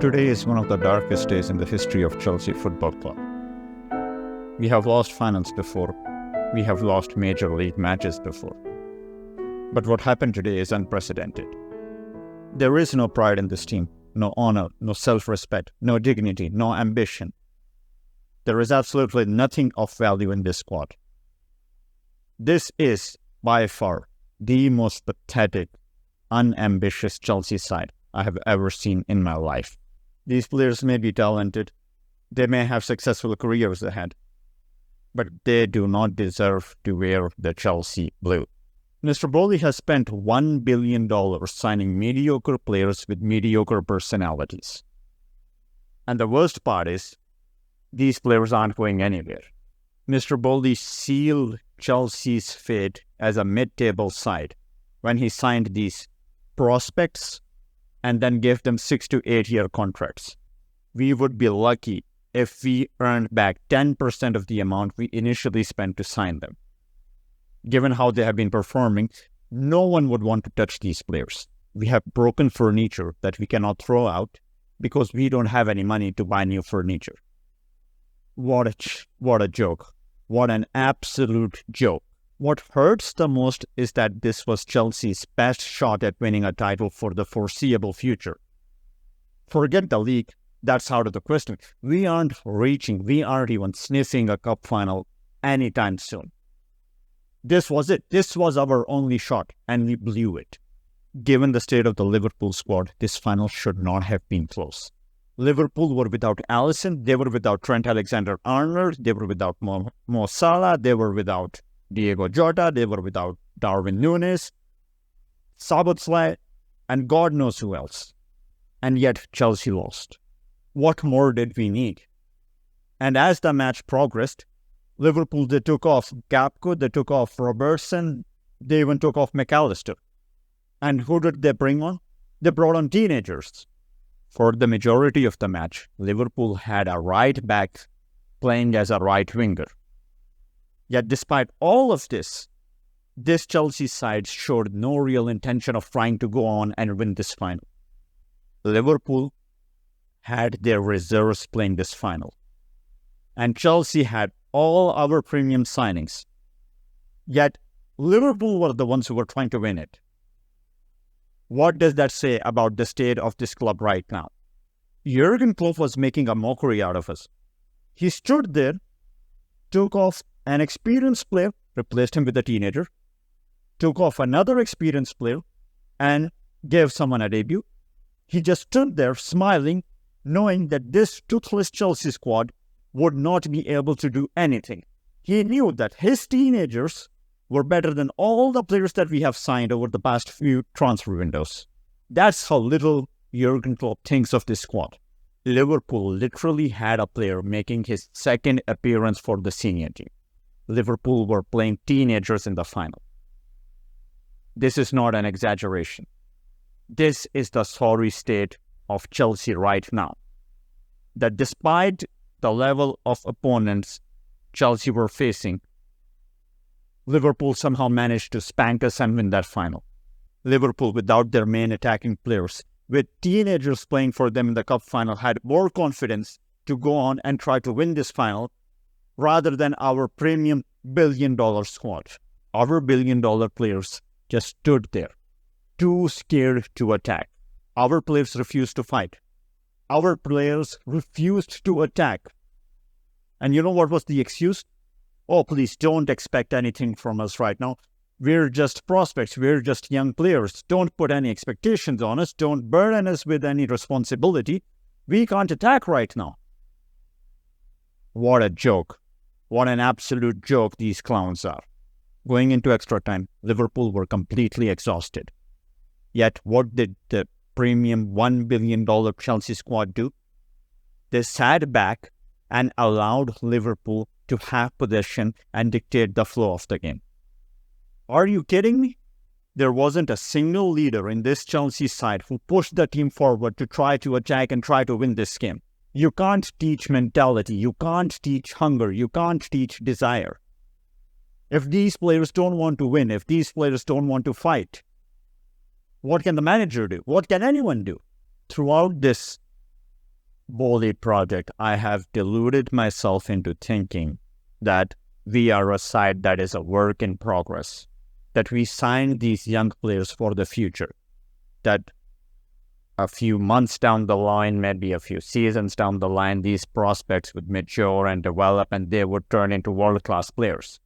Today is one of the darkest days in the history of Chelsea Football Club. We have lost finals before. We have lost major league matches before. But what happened today is unprecedented. There is no pride in this team, no honor, no self-respect, no dignity, no ambition. There is absolutely nothing of value in this squad. This is, by far, the most pathetic, unambitious Chelsea side I have ever seen in my life. These players may be talented, they may have successful careers ahead, but they do not deserve to wear the Chelsea blue. Mr. Boehly has spent $1 billion signing mediocre players with mediocre personalities. And the worst part is, these players aren't going anywhere. Mr. Boehly sealed Chelsea's fate as a mid-table side when he signed these prospects and then gave them 6 to 8 year contracts. We would be lucky if we earned back 10% of the amount we initially spent to sign them. Given how they have been performing, no one would want to touch these players. We have broken furniture that we cannot throw out because we don't have any money to buy new furniture. What a joke. What an absolute joke. What hurts the most is that this was Chelsea's best shot at winning a title for the foreseeable future. Forget the league, that's out of the question. We aren't even sniffing a cup final anytime soon. This was it. This was our only shot, and we blew it. Given the state of the Liverpool squad, this final should not have been close. Liverpool were without Alisson, they were without Trent Alexander-Arnold, they were without Mo Salah, they were without Diego Jota, they were without Darwin Núñez, Szoboszlai, and God knows who else. And yet Chelsea lost. What more did we need? And as the match progressed, Liverpool, they took off Gakpo, they took off Robertson, they even took off McAllister. And who did they bring on? They brought on teenagers. For the majority of the match, Liverpool had a right back playing as a right winger. Yet despite all of this Chelsea side showed no real intention of trying to go on and win this final. Liverpool had their reserves playing this final. And Chelsea had all our premium signings. Yet Liverpool were the ones who were trying to win it. What does that say about the state of this club right now? Jurgen Klopp was making a mockery out of us. He stood there, took off an experienced player, replaced him with a teenager, took off another experienced player, and gave someone a debut. He just stood there smiling, knowing that this toothless Chelsea squad would not be able to do anything. He knew that his teenagers were better than all the players that we have signed over the past few transfer windows. That's how little Jurgen Klopp thinks of this squad. Liverpool literally had a player making his second appearance for the senior team. Liverpool were playing teenagers in the final. This is not an exaggeration. This is the sorry state of Chelsea right now. That despite the level of opponents Chelsea were facing, Liverpool somehow managed to spank us and win that final. Liverpool, without their main attacking players, with teenagers playing for them in the cup final, had more confidence to go on and try to win this final rather than our premium billion-dollar squad. Our billion-dollar players just stood there, too scared to attack. Our players refused to fight. Our players refused to attack. And you know what was the excuse? Oh, please don't expect anything from us right now. We're just prospects. We're just young players. Don't put any expectations on us. Don't burden us with any responsibility. We can't attack right now. What a joke. What an absolute joke these clowns are. Going into extra time, Liverpool were completely exhausted. Yet what did the premium $1 billion Chelsea squad do? They sat back and allowed Liverpool to have possession and dictate the flow of the game. Are you kidding me? There wasn't a single leader in this Chelsea side who pushed the team forward to try to attack and try to win this game. You can't teach mentality, you can't teach hunger, you can't teach desire. If these players don't want to win, if these players don't want to fight, what can the manager do? What can anyone do? Throughout this Boehly project, I have deluded myself into thinking that we are a side that is a work in progress, that we signed these young players for the future, that a few months down the line, maybe a few seasons down the line, these prospects would mature and develop and they would turn into world-class players.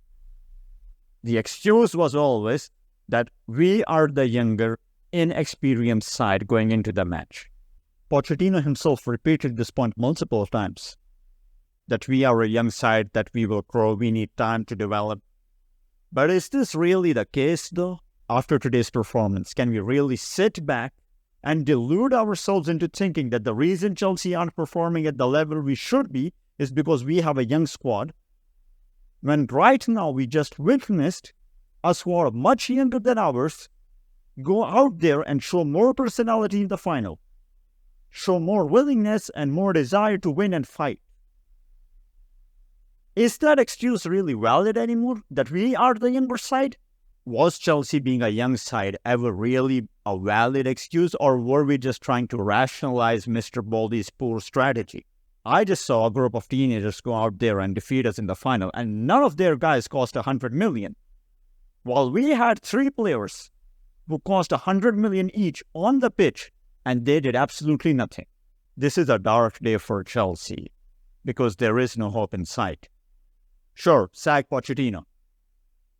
The excuse was always that we are the younger, inexperienced side going into the match. Pochettino himself repeated this point multiple times, that we are a young side, that we will grow, we need time to develop. But is this really the case though? After today's performance, can we really sit back and delude ourselves into thinking that the reason Chelsea aren't performing at the level we should be is because we have a young squad, when right now we just witnessed a squad much younger than ours go out there and show more personality in the final, show more willingness and more desire to win and fight? Is that excuse really valid anymore, that we are the younger side? Was Chelsea being a young side ever really a valid excuse, or were we just trying to rationalize Mr. Boehly's poor strategy? I just saw a group of teenagers go out there and defeat us in the final, and none of their guys cost 100 million. While we had 3 players who cost 100 million each on the pitch, and they did absolutely nothing. This is a dark day for Chelsea, because there is no hope in sight. Sure, sack Pochettino.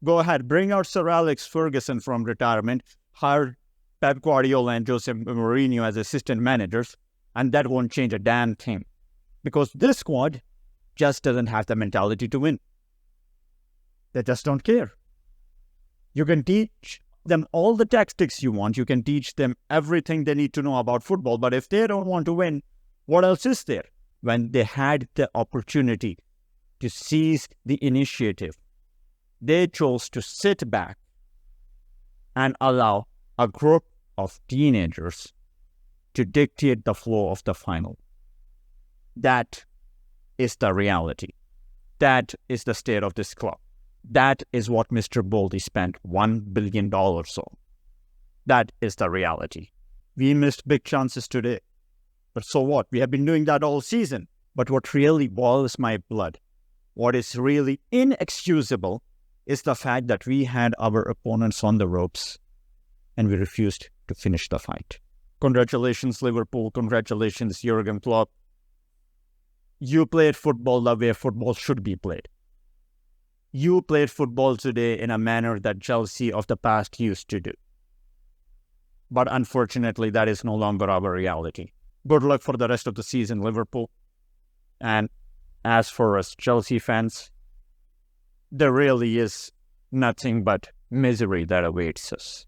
Go ahead, bring out Sir Alex Ferguson from retirement, hire Pep Guardiola and Jose Mourinho as assistant managers, and that won't change a damn thing. Because this squad just doesn't have the mentality to win. They just don't care. You can teach them all the tactics you want. You can teach them everything they need to know about football. But if they don't want to win, what else is there? When they had the opportunity to seize the initiative, they chose to sit back and allow a group of teenagers to dictate the flow of the final. That is the reality. That is the state of this club. That is what Mr. Boehly spent $1 billion on. That is the reality. We missed big chances today. But so what? We have been doing that all season. But what really boils my blood, what is really inexcusable, is the fact that we had our opponents on the ropes and we refused to finish the fight. Congratulations, Liverpool. Congratulations, Jurgen Klopp. You played football the way football should be played. You played football today in a manner that Chelsea of the past used to do. But unfortunately, that is no longer our reality. Good luck for the rest of the season, Liverpool. And as for us Chelsea fans, there really is nothing but misery that awaits us.